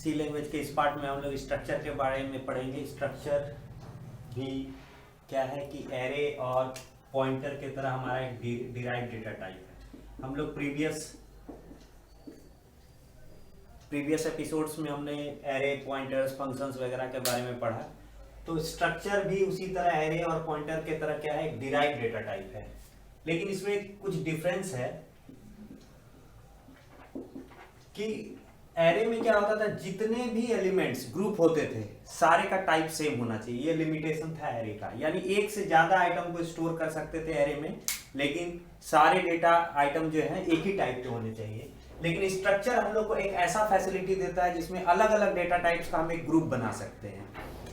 सी language के इस part में हम लोग स्ट्रक्चर के बारे में पढ़ेंगे। स्ट्रक्चर भी क्या है कि एरे और पॉइंटर के तरह हमारा एक डिराइव्ड डेटा टाइप है। हम लोग प्रीवियस एपिसोड्स में हमने एरे, पॉइंटर्स, फंक्शंस वगैरह के बारे में पढ़ा। तो स्ट्रक्चर भी उसी तरह एरे और पॉइंटर के तरह क्या है, एक डिराइव्ड डेटा टाइप है। लेकिन इसमें कुछ डिफरेंस है कि एरे में क्या होता था, जितने भी एलिमेंट्स ग्रुप होते थे सारे का टाइप सेम होना चाहिए। ये लिमिटेशन था एरे का, यानी एक से ज्यादा आइटम को स्टोर कर सकते थे एरे में, लेकिन सारे डेटा आइटम जो है एक ही टाइप के होने चाहिए। लेकिन स्ट्रक्चर हम लोग को एक ऐसा फैसिलिटी देता है जिसमें अलग अलग डेटा टाइप्स का हम एक ग्रुप बना सकते हैं।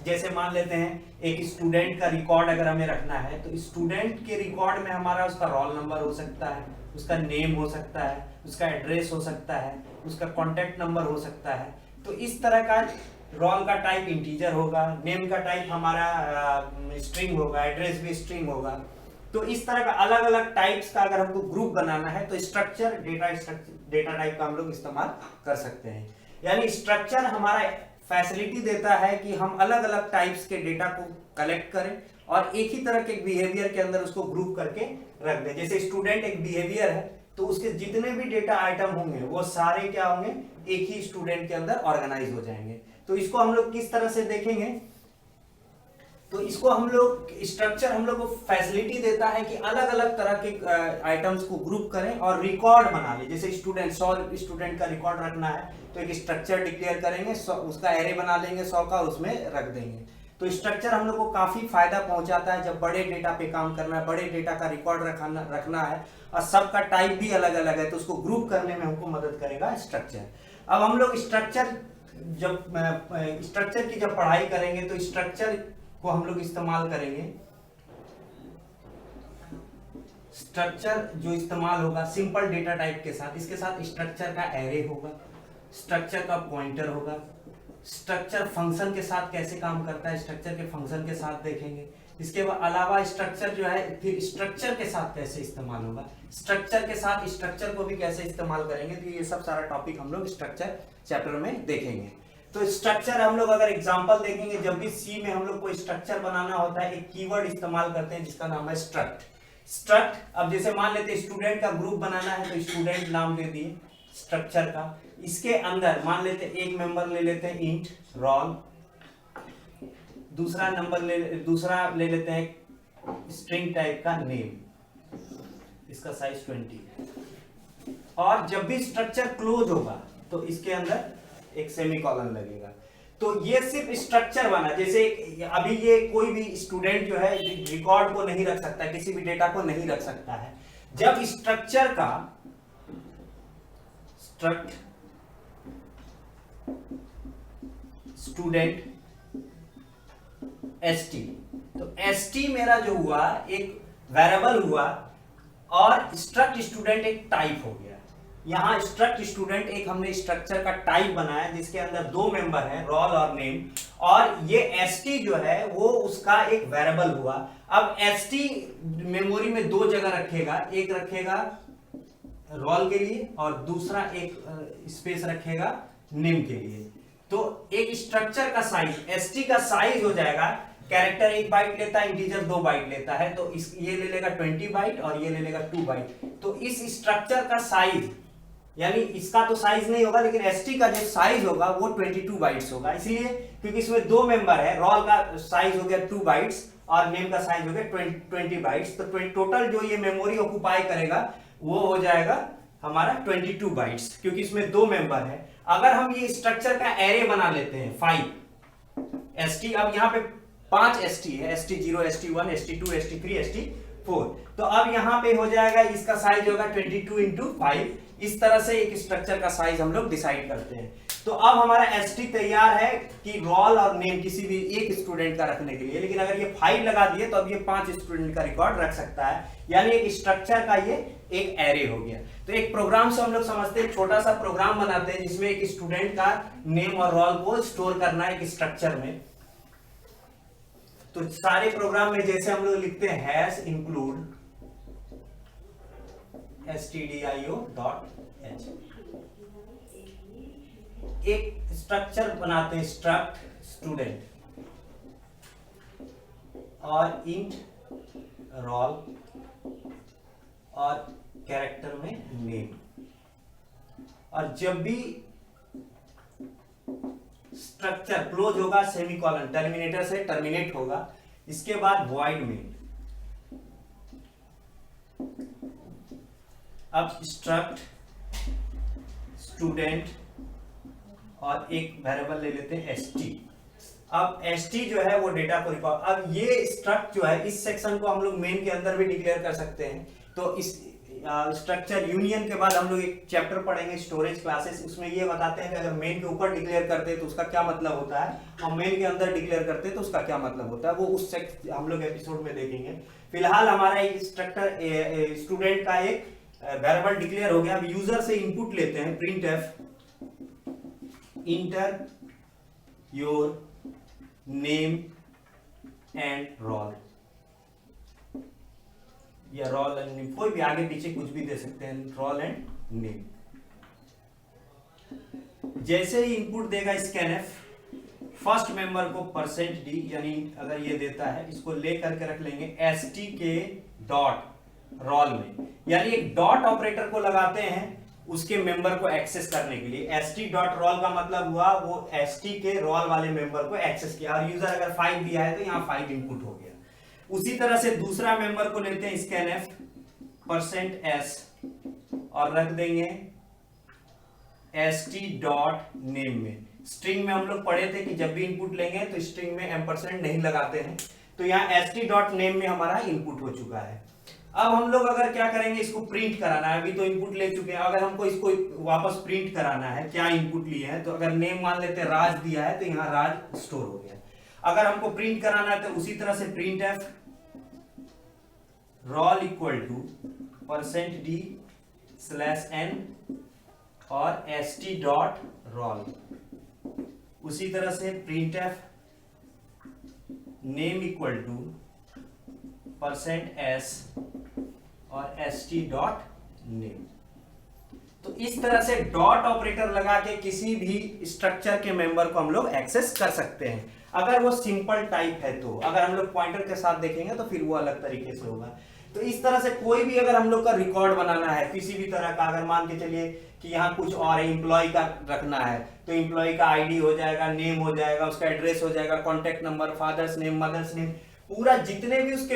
जैसे मान लेते हैं एक स्टूडेंट का रिकॉर्ड अगर हमें रखना है, तो स्टूडेंट के रिकॉर्ड में हमारा उसका रोल नंबर हो सकता है, उसका नेम हो सकता है, उसका एड्रेस हो सकता है, उसका कॉन्टेक्ट नंबर हो सकता है। तो इस तरह का रोल का टाइप इंटीजर होगा, नेम का टाइप हमारा स्ट्रिंग होगा, एड्रेस भी स्ट्रिंग होगा। तो इस तरह का अलग अलग टाइप्स का अगर हमको ग्रुप बनाना है तो स्ट्रक्चर डेटा टाइप का हम लोग इस्तेमाल कर सकते हैं। यानी स्ट्रक्चर हमारा फैसिलिटी देता है कि हम अलग अलग टाइप्स के डेटा को कलेक्ट करें और एक ही तरह के बिहेवियर के अंदर उसको ग्रुप करके रख दें। जैसे स्टूडेंट एक बिहेवियर है, तो उसके जितने भी डेटा आइटम होंगे वो सारे क्या होंगे, एक ही स्टूडेंट के अंदर ऑर्गेनाइज हो जाएंगे। तो इसको हम लोग किस तरह से देखेंगे, तो इसको हम लोग स्ट्रक्चर हम लोग को फैसिलिटी देता है कि अलग अलग तरह के आइटम्स को ग्रुप करें और रिकॉर्ड बना ले। जैसे 100 स्टूडेंट का रिकॉर्ड रखना है तो एक स्ट्रक्चर डिक्लेयर करेंगे, उसका एरे बना लेंगे 100 का, उसमें रख देंगे। तो स्ट्रक्चर हम लोग को काफी फायदा पहुंचाता है जब बड़े डेटा पे काम करना है, बड़े डेटा का रिकॉर्ड रखना है और सबका टाइप भी अलग अलग है, तो उसको ग्रुप करने में हमको मदद करेगा स्ट्रक्चर। अब हम लोग स्ट्रक्चर की जब पढ़ाई करेंगे तो स्ट्रक्चर को हम लोग इस्तेमाल करेंगे। स्ट्रक्चर जो इस्तेमाल होगा सिंपल डेटा टाइप के साथ, इसके साथ स्ट्रक्चर का एरे होगा, स्ट्रक्चर का पॉइंटर होगा। स्ट्रक्चर फंक्शन के साथ कैसे काम करता है, स्ट्रक्चर के फंक्शन के साथ देखेंगे। इसके अलावा स्ट्रक्चर जो है फिर स्ट्रक्चर के साथ कैसे इस्तेमाल होगा, स्ट्रक्चर के साथ स्ट्रक्चर को भी कैसे इस्तेमाल करेंगे। तो ये सब सारा टॉपिक हम लोग स्ट्रक्चर चैप्टर में देखेंगे। तो स्ट्रक्चर हम लोग अगर एग्जांपल देखेंगे, जब भी सी में हम लोग को स्ट्रक्चर बनाना होता है एक कीवर्ड इस्तेमाल करते हैं जिसका नाम है स्ट्रक्ट। अब जैसे मान लेते हैं स्टूडेंट का ग्रुप बनाना है तो स्टूडेंट नाम दे दिए स्ट्रक्चर का। इसके अंदर मान लेते हैं एक मेंबर ले लेते हैं इंट रोल, दूसरा ले लेते हैं स्ट्रिंग टाइप का नेम, इसका साइज 20। और जब भी स्ट्रक्चर क्लोज होगा तो इसके अंदर एक सेमीकोलन लगेगा। तो ये सिर्फ स्ट्रक्चर बना। जैसे अभी ये कोई भी स्टूडेंट जो है रिकॉर्ड को नहीं रख सकता, किसी भी डेटा को नहीं रख सकता है। जब स्ट्रक्चर का स्ट्रक्ट स्टूडेंट st, तो st मेरा जो हुआ एक वेरिएबल हुआ और स्ट्रक्ट स्टूडेंट एक टाइप हो गया। यहाँ स्ट्रक्ट स्टूडेंट एक हमने स्ट्रक्चर का टाइप बनाया जिसके अंदर दो मेंबर हैं, रोल और नेम, और ये st जो है वो उसका एक वेरिएबल हुआ। अब st मेमोरी में दो जगह रखेगा, एक रखेगा रोल के लिए और दूसरा एक स्पेस रखेगा नेम के लिए। तो एक स्ट्रक्चर का साइज st का साइज हो जाएगा, कैरेक्टर 1 बाइट लेता है, इंटीजर 2 बाइट लेता है, तो ये ले लेगा 20 बाइट और ये ले लेगा 2 बाइट। तो इस स्ट्रक्चर का साइज, यानी इसका तो साइज नहीं होगा लेकिन st का जो साइज होगा वो 22 बाइट्स होगा। इसलिए क्योंकि इसमें दो मेंबर है, रोल का साइज हो गया 2 बाइट्स और नेम का साइज हो गया 20 बाइट्स। तो टोटल जो ये मेमोरी ऑक्युपाई करेगा वो हो जाएगा हमारा 22 बाइट्स, क्योंकि इसमें दो मेंबर है। अगर हम ये स्ट्रक्चर का एरे बना लेते हैं 5 st, अब यहाँ पे 5 st है, st0, st1, st2, st3, st4। तो अब यहाँ पे हो जाएगा, इसका साइज होगा 22 into 5। इस तरह से एक स्ट्रक्चर का साइज हम लोग डिसाइड करते हैं। तो अब हमारा st तैयार है कि रोल और नेम किसी भी एक स्टूडेंट का रखने के लिए। लेकिन अगर ये 5 लगा दिए तो अब ये 5 स्टूडेंट का रिकॉर्ड रख सकता है, यानी एक स्ट्रक्चर का ये एक एरे हो गया। तो एक प्रोग्राम से हम लोग समझते हैं, छोटा सा प्रोग्राम बनाते हैं जिसमें एक स्टूडेंट का नेम और रोल को स्टोर करना है एक स्ट्रक्चर में। तो सारे प्रोग्राम में जैसे हम लोग लिखते हैं हैश इंक्लूड stdio.h, एक स्ट्रक्चर बनाते हैं स्ट्रक्ट स्टूडेंट और इंट रोल और कैरेक्टर में नेम, और जब भी स्ट्रक्चर क्लोज होगा सेमीकोलन टर्मिनेटर से टर्मिनेट होगा, इसके बाद वॉइड में अब स्ट्रक्ट स्टूडेंट और एक वेरिएबल ले लेते हैं st। अब st जो है वो डेटा को रिकॉर्ड, अब ये स्ट्रक्ट जो है इस सेक्शन को हम लोग मेन के अंदर भी डिक्लेयर कर सकते हैं। तो इस स्ट्रक्चर यूनियन के बाद हम लोग एक चैप्टर पढ़ेंगे स्टोरेज क्लासेस, उसमें ये बताते हैं कि अगर मेन के ऊपर डिक्लेयर करते हैं तो उसका क्या मतलब होता है, और मेन के अंदर डिक्लेयर करते हैं तो उसका क्या मतलब होता है, वो उस हम लोग एपिसोड में देखेंगे। फिलहाल हमारा एक स्ट्रक्चर स्टूडेंट का एक वेरिएबल डिक्लेयर हो गया। अब यूजर से इनपुट लेते हैं printf enter your name and roll, या रोल एंड नेम, कोई भी आगे पीछे कुछ भी दे सकते हैं, रोल एंड नेम। जैसे ही इनपुट देगा स्कैनफ, फर्स्ट मेंबर को %d यानी अगर ये देता है इसको ले करके रख लेंगे st के डॉट रोल में, यानी एक डॉट ऑपरेटर को लगाते हैं उसके मेंबर को एक्सेस करने के लिए। st डॉट रोल का मतलब हुआ वो st के रोल वाले मेंबर को एक्सेस किया, और यूजर अगर 5 दिया है तो यहाँ 5 इनपुट हो गया। उसी तरह से दूसरा मेंबर को लेते हैं scanf %s और रख देंगे st डॉट नेम में। स्ट्रिंग में हम लोग पढ़े थे कि जब भी इनपुट लेंगे तो स्ट्रिंग में एम्परसेंड नहीं लगाते हैं, तो यहाँ st डॉट नेम में हमारा इनपुट हो चुका है। अब हम लोग अगर क्या करेंगे, इसको प्रिंट कराना है, अभी तो इनपुट ले चुके हैं, अगर हमको इसको वापस प्रिंट कराना है क्या इनपुट लिए हैं, तो अगर नेम मान लेते हैं राज दिया है तो यहाँ राज स्टोर हो गया। अगर हमको प्रिंट कराना है तो उसी तरह से printf roll equal to %d /n और st डॉट roll, उसी तरह से printf name equal to %s और st डॉट नेम। तो इस तरह से डॉट ऑपरेटर लगा के किसी भी स्ट्रक्चर के मेंबर को हम लोग एक्सेस कर सकते हैं, अगर वो सिंपल टाइप है तो। अगर हम लोग पॉइंटर के साथ देखेंगे तो फिर वो अलग तरीके से होगा। तो इस तरह से कोई भी अगर हम लोग का रिकॉर्ड बनाना है किसी भी तरह का, अगर मान के चलिए कि यहाँ कुछ और है, एम्प्लॉय का रखना है तो एम्प्लॉय का आईडी हो जाएगा, नेम हो जाएगा, उसका एड्रेस हो जाएगा, contact number, father's name, mother's name, पूरा जितने भी उसके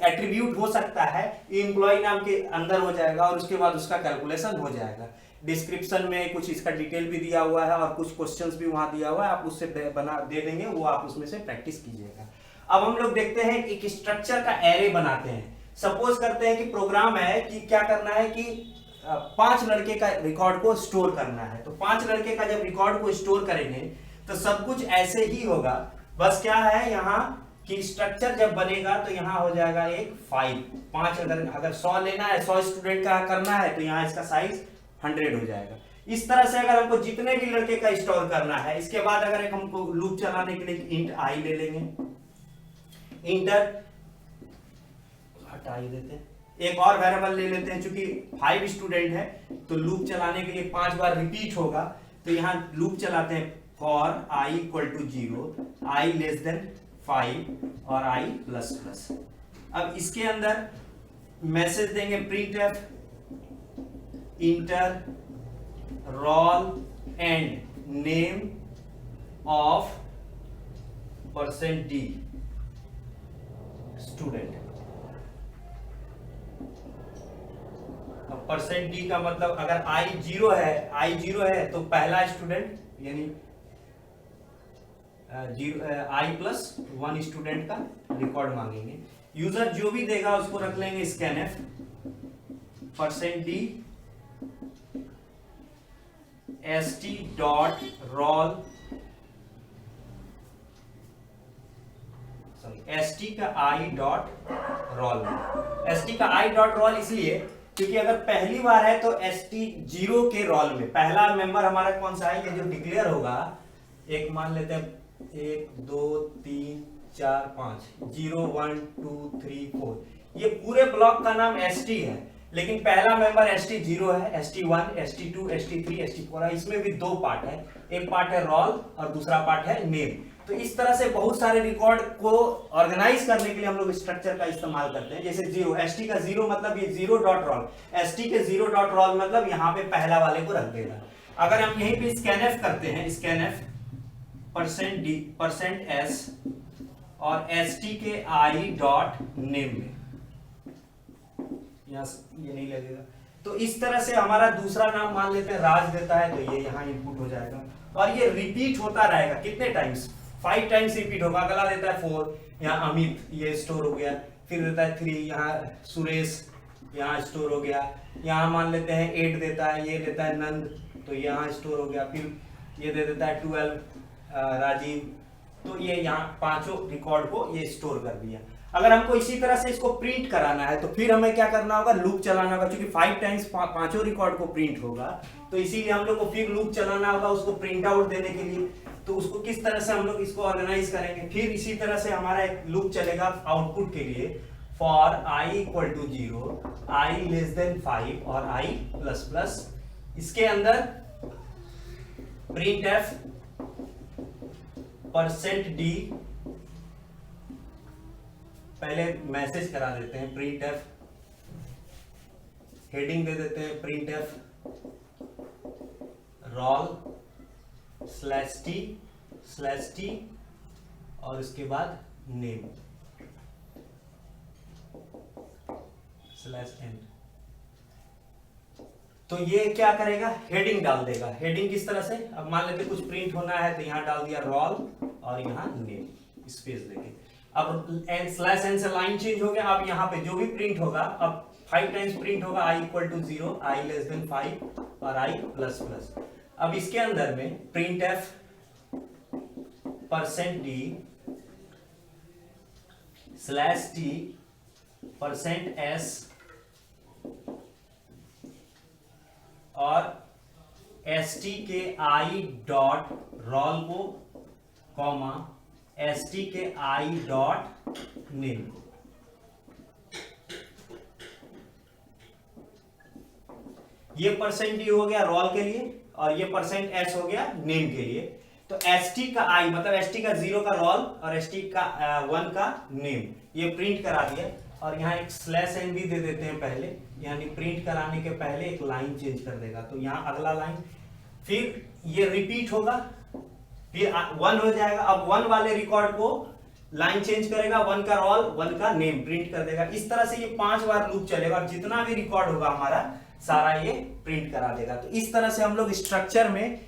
एट्रीब्यूट हो सकता है एम्प्लॉय नाम के अंदर हो जाएगा, और उसके बाद उसका कैलकुलेशन हो जाएगा। डिस्क्रिप्शन में कुछ इसका डिटेल भी दिया हुआ है और कुछ क्वेश्चंस भी वहां दिया हुआ है, आप उससे बना दे देंगे, वो आप उसमें से प्रैक्टिस कीजिएगा। अब हम लोग देखते हैं एक स्ट्रक्चर का एरे बनाते हैं। सपोज करते हैं कि प्रोग्राम है कि क्या करना है कि 5 लड़के का रिकॉर्ड को स्टोर करना है। तो 5 लड़के का जब रिकॉर्ड को स्टोर करेंगे तो सब कुछ ऐसे ही होगा, बस क्या है यहाँ कि स्ट्रक्चर जब बनेगा तो यहाँ हो जाएगा एक 5 अगर 100 लेना है, 100 स्टूडेंट का करना है तो यहाँ इसका साइज 100 हो जाएगा। इस तरह से अगर हमको जितने भी लड़के का स्टोर करना है, इसके बाद अगर एक हमको लूप चलाने के लिए इंट i ले लेंगे, इंटर हटा ही देते हैं, एक और वेरिएबल ले लेते हैं, चूंकि 5 स्टूडेंट है तो लूप चलाने के लिए 5 बार रिपीट होगा, तो यहाँ लूप चलाते हैं for i equal to 0, i less than 5 और i प्लस प्लस। अब इसके अंदर मैसेज देंगे printf inter role and name of %d student. अब %d का मतलब अगर i 0 है तो पहला स्टूडेंट यानी i प्लस 1 स्टूडेंट का रिकॉर्ड मांगेंगे। यूजर जो भी देगा उसको रख लेंगे scanf %d st dot roll, st का i डॉट रोल। st का i डॉट रोल इसलिए क्योंकि अगर पहली बार है तो st 0 के रोल में पहला मेंबर हमारा कौन सा है, ये जो डिक्लेयर होगा, एक मान लेते हैं 1 2 3 4 5 0 1 2 3 4, ये पूरे ब्लॉक का नाम st है। लेकिन पहला मेंबर st0 है, st1, st2, st3, st4 है। इसमें भी दो पार्ट है, एक पार्ट है रोल और दूसरा पार्ट है नेम। तो इस तरह से बहुत सारे रिकॉर्ड को ऑर्गेनाइज करने के लिए हम लोग स्ट्रक्चर का इस्तेमाल करते हैं। जैसे जीरो, st का जीरो मतलब ये जीरो डॉट रोल, st के जीरो डॉट रोल मतलब यहाँ पे पहला वाले को रख देगा। अगर हम यहीं पे स्कैनएफ करते हैं, स्कैनएफ %d %s और st के i डॉट नेम में, यहाँ ये नहीं लगेगा। तो इस तरह से हमारा दूसरा नाम मान लेते हैं राज देता है, तो ये यहाँ इनपुट हो जाएगा और ये रिपीट होता रहेगा। कितने टाइम्स? 5 टाइम्स रिपीट होगा। अगला देता है 4, यहाँ अमित, ये स्टोर हो गया। फिर देता है 3, यहाँ सुरेश, यहाँ स्टोर हो गया। यहाँ मान लेते हैं 8 देता है, ये देता है नंद, तो यहाँ स्टोर हो गया। फिर ये दे देता है 12 राजीव, तो ये यहाँ पांचों रिकॉर्ड को ये स्टोर कर दिया। अगर हमको इसी तरह से इसको प्रिंट कराना है तो फिर हमें क्या करना होगा? लूप चलाना होगा। क्योंकि 5 टाइम्स पांचों रिकॉर्ड को प्रिंट होगा, तो इसीलिए हम लोग को फिर लूप चलाना होगा उसको प्रिंट आउट देने के लिए। तो उसको किस तरह से हम लोग इसको ऑर्गेनाइज करेंगे? फिर इसी तरह से हमारा एक लूप चलेगा आउटपुट के लिए, फॉर i = 0, i < 5 और i++। इसके अंदर printf %d, पहले मैसेज करा देते हैं, printf हेडिंग दे देते हैं, printf roll/t और उसके बाद नेम /n। तो ये क्या करेगा? हेडिंग डाल देगा। हेडिंग किस तरह से? अब मान लेते कुछ प्रिंट होना है तो यहाँ डाल दिया रोल और यहाँ नेम, स्पेस देके। अब n से लाइन चेंज हो गया। अब यहाँ पे जो भी प्रिंट होगा, अब 5 टाइम्स प्रिंट होगा, i = 0, i < 5 और i++। अब इसके अंदर में printf %d /t %s और st के i डॉट रोल को, कॉमा st के i डॉट नेम को। ये %d हो गया रोल के लिए और ये %s हो गया नेम के लिए। तो st का i मतलब st का 0 का रोल और st का 1 का नेम, ये प्रिंट करा दिया। और यहाँ एक /n भी दे देते हैं पहले, यानी प्रिंट कराने के पहले एक लाइन चेंज कर देगा। तो यहाँ अगला लाइन, फिर ये रिपीट होगा, फिर 1 हो जाएगा। अब 1 वाले रिकॉर्ड को लाइन चेंज करेगा, 1 का रोल 1 का नेम प्रिंट कर देगा। इस तरह से ये 5 बार लूप चलेगा और जितना भी रिकॉर्ड होगा हमारा सारा ये प्रिंट करा देगा। तो इस तरह से हम लोग स्ट्रक्चर में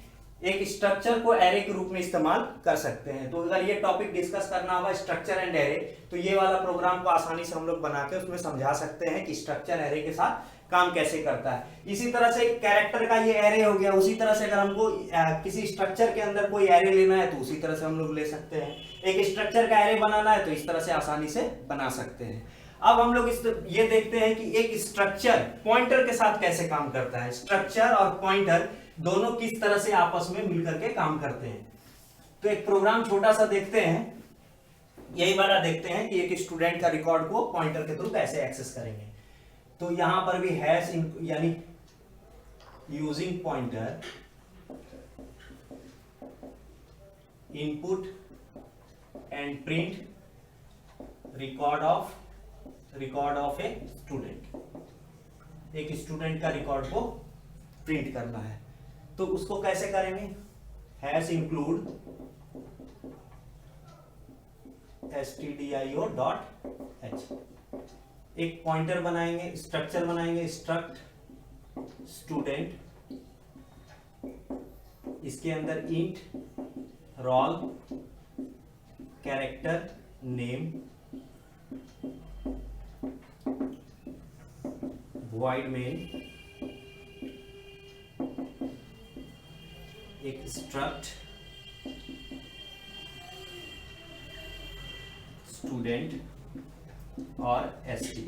एक स्ट्रक्चर को एरे के रूप में इस्तेमाल कर सकते हैं। तो अगर ये टॉपिक डिस्कस करना होगा स्ट्रक्चर एंड एरे, तो ये वाला प्रोग्राम को आसानी से हम लोग बना के उसमें समझा सकते हैं कि स्ट्रक्चर एरे के साथ काम कैसे करता है। इसी तरह से कैरेक्टर का ये एरे हो गया। उसी तरह से अगर हमको किसी स्ट्रक्चर के अंदर कोई एरे लेना है तो उसी तरह से हम लोग ले सकते हैं। एक स्ट्रक्चर का एरे बनाना है तो इस तरह से आसानी से बना सकते हैं। अब हम लोग ये देखते हैं कि एक स्ट्रक्चर पॉइंटर के साथ कैसे काम करता है। स्ट्रक्चर और पॉइंटर दोनों किस तरह से आपस में मिलकर के काम करते हैं। तो एक प्रोग्राम छोटा सा देखते हैं, यही वाला देखते हैं कि एक स्टूडेंट का रिकॉर्ड को पॉइंटर के थ्रू कैसे एक्सेस करेंगे। तो यहां पर भी हैश यानी using pointer input and print record of a student. एक स्टूडेंट का रिकॉर्ड को प्रिंट करना है तो उसको कैसे करेंगे? हैश इंक्लूड stdio.h, एक पॉइंटर बनाएंगे, स्ट्रक्चर बनाएंगे, स्ट्रक्ट स्टूडेंट, इसके अंदर int roll character name void main, एक स्ट्रक्ट स्टूडेंट और st।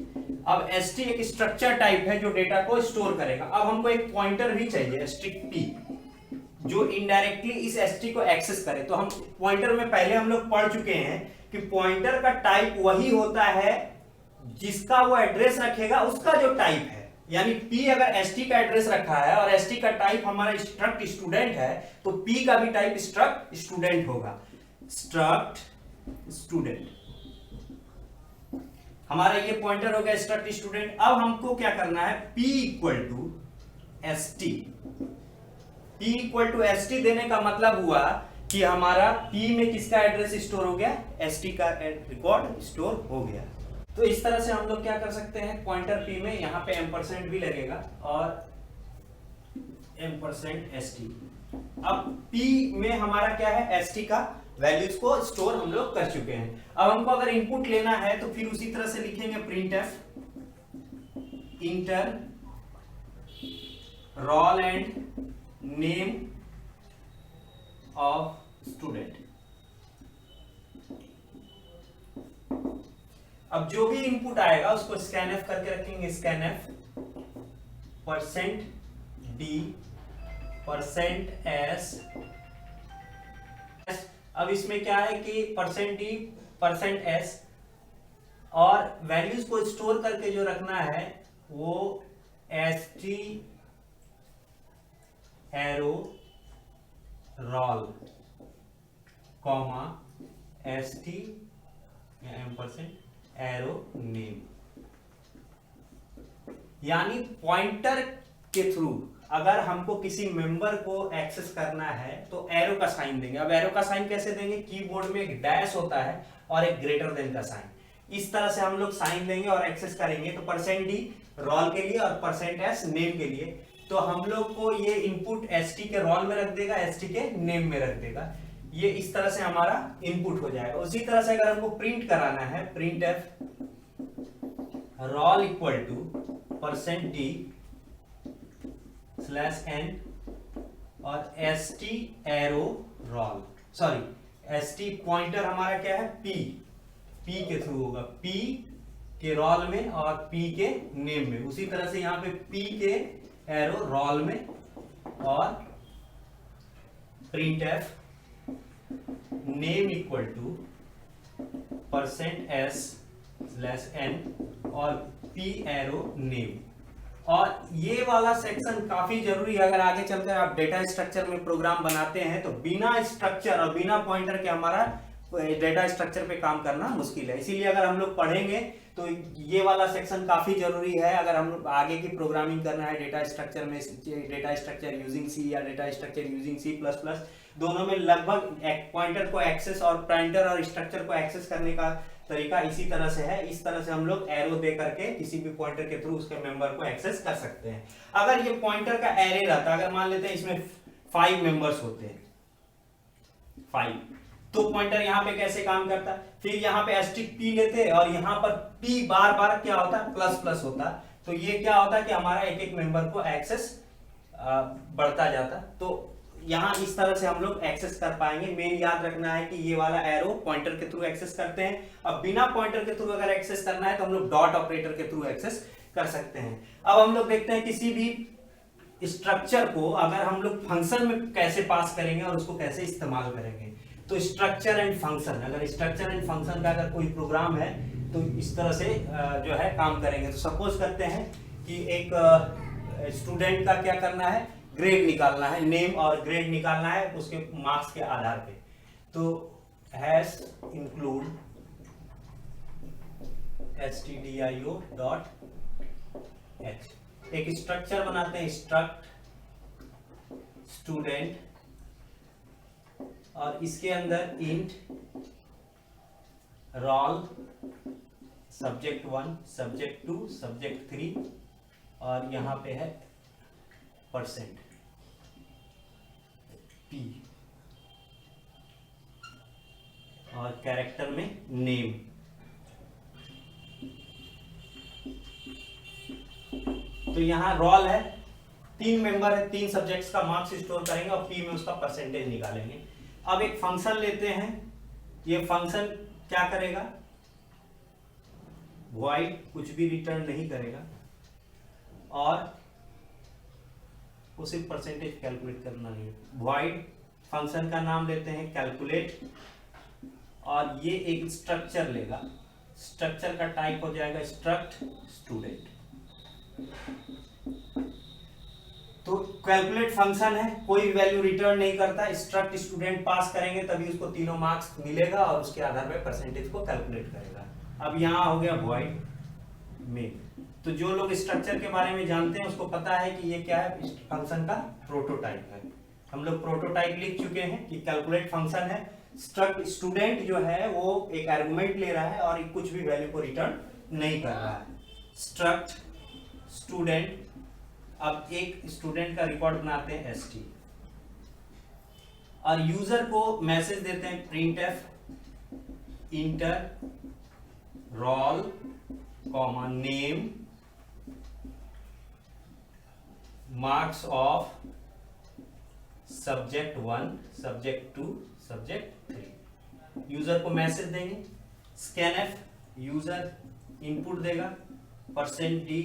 अब st एक स्ट्रक्चर टाइप है जो डेटा को स्टोर करेगा। अब हमको एक पॉइंटर भी चाहिए st जो इनडायरेक्टली इस st को एक्सेस करे। तो हम पॉइंटर में पहले हम लोग पढ़ चुके हैं कि पॉइंटर का टाइप वही होता है जिसका वो एड्रेस रखेगा उसका जो टाइप है। यानी P अगर ST का एड्रेस रखा है और ST का टाइप हमारा स्ट्रक्ट स्टूडेंट है, तो P का भी टाइप स्ट्रक्ट स्टूडेंट होगा, स्ट्रक्ट स्टूडेंट। हमारा ये पॉइंटर हो गया स्ट्रक्ट स्टूडेंट। अब हमको क्या करना है, P equal to ST। P equal to ST देने का मतलब हुआ कि हमारा P में किसका एड्रेस स्टोर हो गया, ST का रिकॉर्ड स्टोर हो गया। तो इस तरह से हम लोग क्या कर सकते हैं, पॉइंटर P में यहाँ पे एम्परसेंट भी लगेगा और एम्परसेंट ST। अब P में हमारा क्या है, ST का वैल्यूज को स्टोर हम लोग कर चुके हैं। अब हमको अगर इनपुट लेना है तो फिर उसी तरह से लिखेंगे printf inter role and name of student. अब जो भी इनपुट आएगा उसको स्कैनएफ करके रखेंगे, स्कैनएफ %d %s। अब इसमें क्या है कि %d %s और वैल्यूज को स्टोर करके जो रखना है वो st arrow roll comma st ampersand arrow name. यानी पॉइंटर के थ्रू अगर हमको किसी मेंबर को एक्सेस करना है तो एरो का साइन देंगे। अब एरो का साइन कैसे देंगे, कीबोर्ड में एक डैश होता है और एक ग्रेटर देन का साइन, इस तरह से हम लोग साइन देंगे और एक्सेस करेंगे। तो %d रोल के लिए और %s नेम के लिए। तो हम लोग को ये इनपुट ST के रोल में रख देगा, ST के नेम में रख देगा। ये इस तरह से हमारा इनपुट हो जाएगा। उसी तरह से अगर हमको प्रिंट कराना है, printf roll equal to %d /n और ST arrow roll, sorry ST pointer हमारा क्या है, P के थ्रू होगा, P के रोल में और P के नेम में। उसी तरह से यहाँ पे P के एरो रोल में और printf name equal to %s/n और P एरो नेम। और ये वाला सेक्शन काफी जरूरी है। अगर आगे चलकर आप डेटा स्ट्रक्चर में प्रोग्राम बनाते हैं तो बिना स्ट्रक्चर और बिना पॉइंटर के हमारा डेटा स्ट्रक्चर पे काम करना मुश्किल है। इसीलिए अगर हम लोग पढ़ेंगे तो ये वाला सेक्शन काफी जरूरी है। अगर हम लोग आगे की प्रोग्रामिंग करना है डेटा स्ट्रक्चर में, डेटा स्ट्रक्चर यूजिंग C या डेटा स्ट्रक्चर यूजिंग C++, दोनों में लगभग पॉइंटर को एक्सेस और पॉइंटर और स्ट्रक्चर को एक्सेस करने का तरीका इसी तरह से है। इस तरह से हम लोग एरो दे करके किसी भी पॉइंटर के थ्रू उसके मेंबर को एक्सेस कर सकते हैं। अगर ये पॉइंटर का एरे रहता, अगर मान लेते हैं इसमें 5 मेंबर्स होते हैं, 5, तो पॉइंटर यहाँ पे कैसे काम करता, फिर यहाँ पे एस्ट्रिक P लेते और यहाँ पर P बार बार क्या होता, प्लस होता। तो ये क्या होता कि हमारा एक एक मेंबर को एक्सेस बढ़ता जाता। तो यहाँ इस तरह से हम लोग एक्सेस कर पाएंगे। मेन याद रखना है कि ये वाला एरो पॉइंटर के थ्रू एक्सेस करते हैं। अब बिना पॉइंटर के थ्रू अगर एक्सेस करना है तो हम लोग डॉट ऑपरेटर के थ्रू एक्सेस कर सकते हैं। अब हम लोग देखते हैं किसी भी स्ट्रक्चर को अगर हम लोग फंक्शन में कैसे पास करेंगे और उसको कैसे इस्तेमाल करेंगे। तो स्ट्रक्चर एंड फंक्शन, अगर स्ट्रक्चर एंड फंक्शन का अगर कोई प्रोग्राम है तो इस तरह से जो है काम करेंगे। तो सपोज करते हैं कि एक स्टूडेंट का क्या करना है, ग्रेड निकालना है, नेम और ग्रेड निकालना है उसके मार्क्स के आधार पे। तो hash include stdio dot h, एक स्ट्रक्चर बनाते हैं स्ट्रक्ट स्टूडेंट और इसके अंदर int role subject1 subject2 subject3 और यहाँ पे है %p और कैरेक्टर में नेम। तो यहाँ रोल है, 3 मेंबर है, 3 सब्जेक्ट्स का मार्क्स स्टोर करेंगे और P में उसका परसेंटेज निकालेंगे। अब एक फंक्शन लेते हैं, ये फंक्शन क्या करेगा, वॉइड, कुछ भी रिटर्न नहीं करेगा और उसे परसेंटेज कैलकुलेट करना नहीं है। वॉइड फंक्शन का नाम लेते हैं कैलकुलेट और ये एक स्ट्रक्चर लेगा, स्ट्रक्चर का टाइप हो जाएगा स्ट्रक्ट स्टूडेंट। तो कैलकुलेट फंक्शन है, कोई वैल्यू रिटर्न नहीं करता, स्ट्रक्ट स्टूडेंट पास करेंगे तभी उसको तीनों मार्क्स मिलेगा और उसके आधार पे परसेंटेज को कैलकुलेट करेगा। अब यहाँ हो गया वॉइड मेन। तो जो लोग स्ट्रक्चर के बारे में जानते हैं उसको पता है कि ये क्या है, फंक्शन का प्रोटोटाइप है। हम लोग प्रोटोटाइप लिख चुके हैं कि कैलकुलेट फंक्शन है, स्ट्रक्ट स्टूडेंट जो है वो एक आर्गुमेंट ले रहा है और कुछ भी वैल्यू को रिटर्न नहीं कर रहा है। स्ट्रक्ट स्टूडेंट, अब एक स्टूडेंट का रिकॉर्ड बनाते हैं st और यूजर को मैसेज देते हैं printf inter role comma name marks of subject 1 subject 2 subject 3। User को मैसेज देंगे, स्कैनफ यूजर इनपुट देगा, %d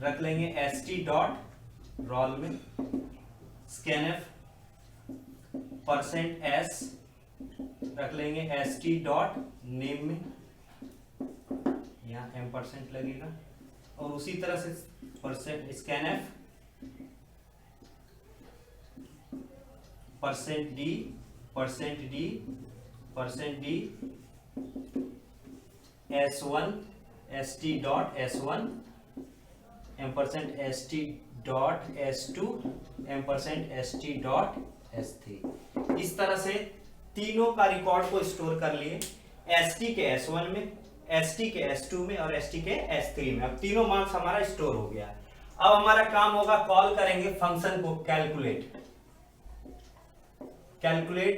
रख लेंगे st डॉट रोल में, स्कैनफ %s रख लेंगे st डॉट नेम में, यहाँ %, लगेगा। और उसी तरह से scanf %d s1 st dot s1 %st dot s2 %st dot s3। इस तरह से तीनों का रिकॉर्ड को स्टोर कर लिए, st के s1 में, st के s2 में और st के s3 में। अब तीनों मार्क्स हमारा स्टोर हो गया। अब हमारा काम होगा, कॉल करेंगे फंक्शन को कैलकुलेट। कैलकुलेट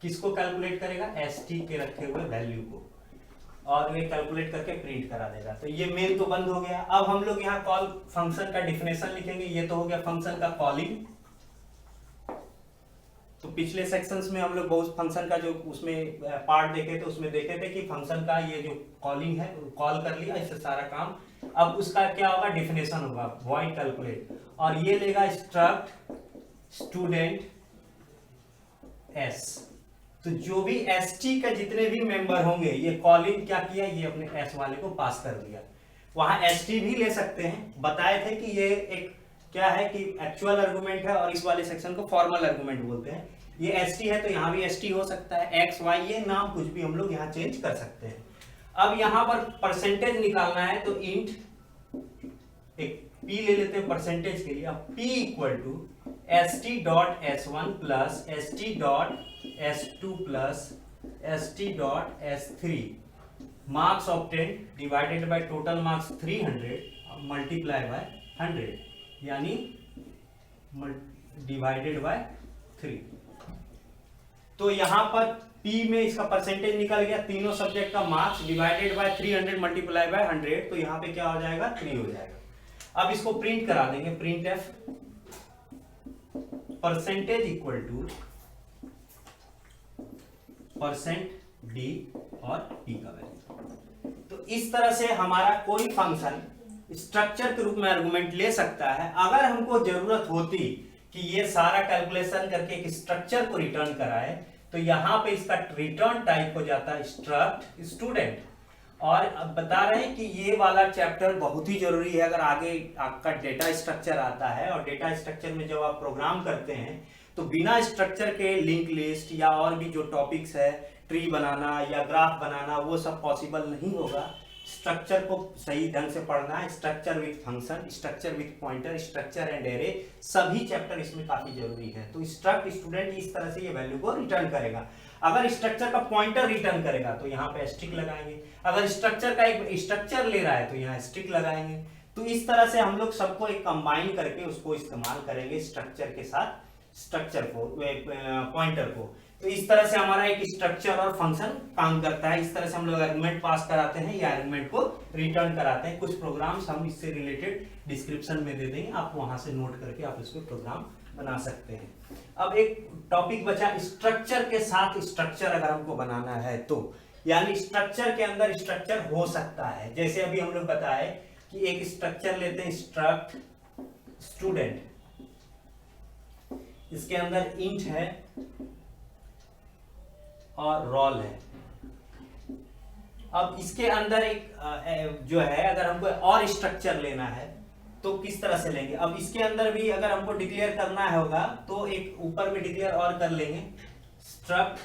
किसको कैलकुलेट करेगा, st के रखे हुए वैल्यू को, और ये कैलकुलेट करके प्रिंट करा देगा। तो ये मेन तो बंद हो गया। अब हम लोग यहाँ कॉल फंक्शन का डिफिनेशन लिखेंगे। ये तो हो गया फंक्शन का कॉलिंग। तो पिछले सेक्शंस में हम लोग बहुत फंक्शन का जो उसमें पार्ट देखे थे, उसमें देखे थे कि फंक्शन का ये जो कॉलिंग है, कॉल कर लिया, इससे सारा काम। अब उसका क्या होगा, डिफिनेशन होगा, वॉइड कैलकुलेट, और ये लेगा स्ट्रक्ट स्टूडेंट s। तो जो भी st के जितने भी मेंबर होंगे, ये कॉलिंग क्या किया, ये अपने s वाले को पास कर दिया। वहां st भी ले सकते हैं, बताए थे कि ये एक क्या है कि एक्चुअल आर्गुमेंट है और इस वाले सेक्शन को फॉर्मल आर्गुमेंट बोलते हैं। ये st है तो यहाँ भी st हो सकता है, x y ये नाम कुछ भी हम लोग यहाँ चेंज कर सकते हैं। अब यहाँ पर परसेंटेज निकालना है तो इंट एक p ले लेते हैं परसेंटेज के लिए। अब p equal to st dot s1 plus st dot s2 plus st dot s3 marks obtain divided by total marks 300 multiply by 100, यानी डिवाइडेड बाय 3। तो यहां पर P में इसका परसेंटेज निकल गया, तीनों सब्जेक्ट का marks divided by 300 multiply by 100, तो यहां पे क्या हो जाएगा, 3 हो जाएगा। अब इसको प्रिंट करा देंगे, print F percentage equal to %d और p का वैल्यू। तो इस तरह से हमारा कोई फंक्शन स्ट्रक्चर के रूप में आर्गुमेंट ले सकता है। अगर हमको जरूरत होती कि ये सारा कैलकुलेशन करके एक स्ट्रक्चर को रिटर्न कराए, तो यहां पे इसका रिटर्न टाइप हो जाता है स्ट्रक्ट स्टूडेंट। और अब बता रहे हैं कि ये वाला चैप्टर बहुत ही जरूरी है अगर आगे आपका डेटा स्ट्रक्चर आता है, और डेटा स्ट्रक्चर में जब आप प्रोग्राम करते हैं तो बिना स्ट्रक्चर के लिंक लिस्ट या और भी जो टॉपिक्स है, ट्री बनाना या ग्राफ बनाना, वो सब पॉसिबल नहीं होगा। स्ट्रक्चर को सही ढंग से पढ़ना है, structure with function, structure with pointer, structure and array, सभी चैप्टर इसमें काफी जरूरी है। तो स्ट्रक्ट स्टूडेंट इस तरह से ये वैल्यू को रिटर्न करेगा। अगर स्ट्रक्चर का पॉइंटर रिटर्न करेगा तो यहाँ पे स्ट्रिक लगाएंगे, अगर स्ट्रक्चर का एक स्ट्रक्चर ले रहा है तो यहाँ स्ट्रिक लगाएंगे। तो इस तरह से हम लोग सबको एक कंबाइन करके उसको इस्तेमाल करेंगे स्ट्रक्चर के साथ, स्ट्रक्चर को, पॉइंटर को। तो इस तरह से हमारा एक स्ट्रक्चर और फंक्शन काम करता है। इस तरह से हम लोग आर्गुमेंट पास कराते हैं या आर्गुमेंट को रिटर्न कराते हैं। कुछ प्रोग्राम्स हम इससे रिलेटेड डिस्क्रिप्शन में दे देंगे, आप वहां से नोट करके आप इसको प्रोग्राम बना सकते हैं। अब एक टॉपिक बचा स्ट्रक्चर के साथ स्ट्रक्चर अगर हमको बनाना है तो, यानी स्ट्रक्चर के अंदर स्ट्रक्चर हो सकता है। जैसे अभी हम लोग बताए कि एक स्ट्रक्चर लेते हैं स्ट्रक्ट स्टूडेंट, इसके अंदर इंट है और रोल है, अब इसके अंदर एक जो है, अगर हमको और स्ट्रक्चर लेना है तो किस तरह से लेंगे। अब इसके अंदर भी अगर हमको डिक्लेयर करना होगा तो एक ऊपर में डिक्लेयर और कर लेंगे, स्ट्रक्ट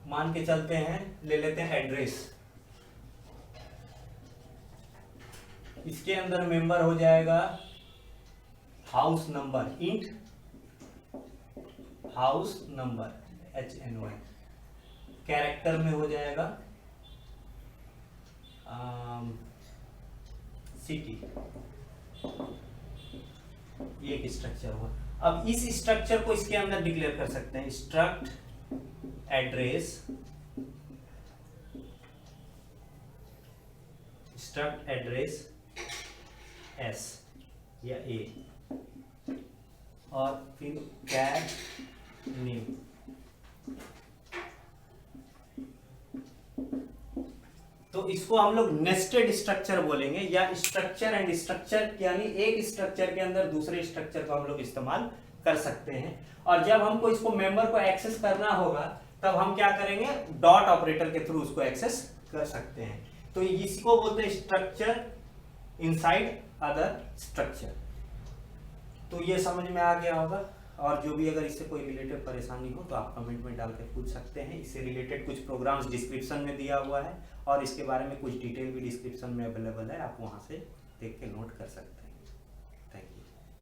मान के चलते हैं, ले लेते हैं एड्रेस। इसके अंदर मेंबर हो जाएगा house number, int house number HNY। Character में हो जाएगा सिटी। ये एक स्ट्रक्चर हुआ। अब इस स्ट्रक्चर को इसके अंदर डिक्लेयर कर सकते हैं, struct address, struct address S या A, और फिर कैर नेम। तो इसको हम लोग नेस्टेड स्ट्रक्चर बोलेंगे, या स्ट्रक्चर एंड स्ट्रक्चर, यानी एक स्ट्रक्चर के अंदर दूसरे स्ट्रक्चर को हम लोग इस्तेमाल कर सकते हैं। और जब हमको इसको मेंबर को एक्सेस करना होगा तब हम क्या करेंगे, डॉट ऑपरेटर के थ्रू उसको एक्सेस कर सकते हैं। तो इसको बोलते हैं स्ट्रक्चर इनसाइड अदर स्ट्रक्चर। तो ये समझ में आ गया होगा। और जो भी अगर इससे कोई रिलेटेड परेशानी हो तो आप कमेंट में डाल कर पूछ सकते हैं। इससे रिलेटेड कुछ प्रोग्राम्स डिस्क्रिप्शन में दिया हुआ है और इसके बारे में कुछ डिटेल भी डिस्क्रिप्शन में अवेलेबल है, आप वहाँ से देख के नोट कर सकते हैं।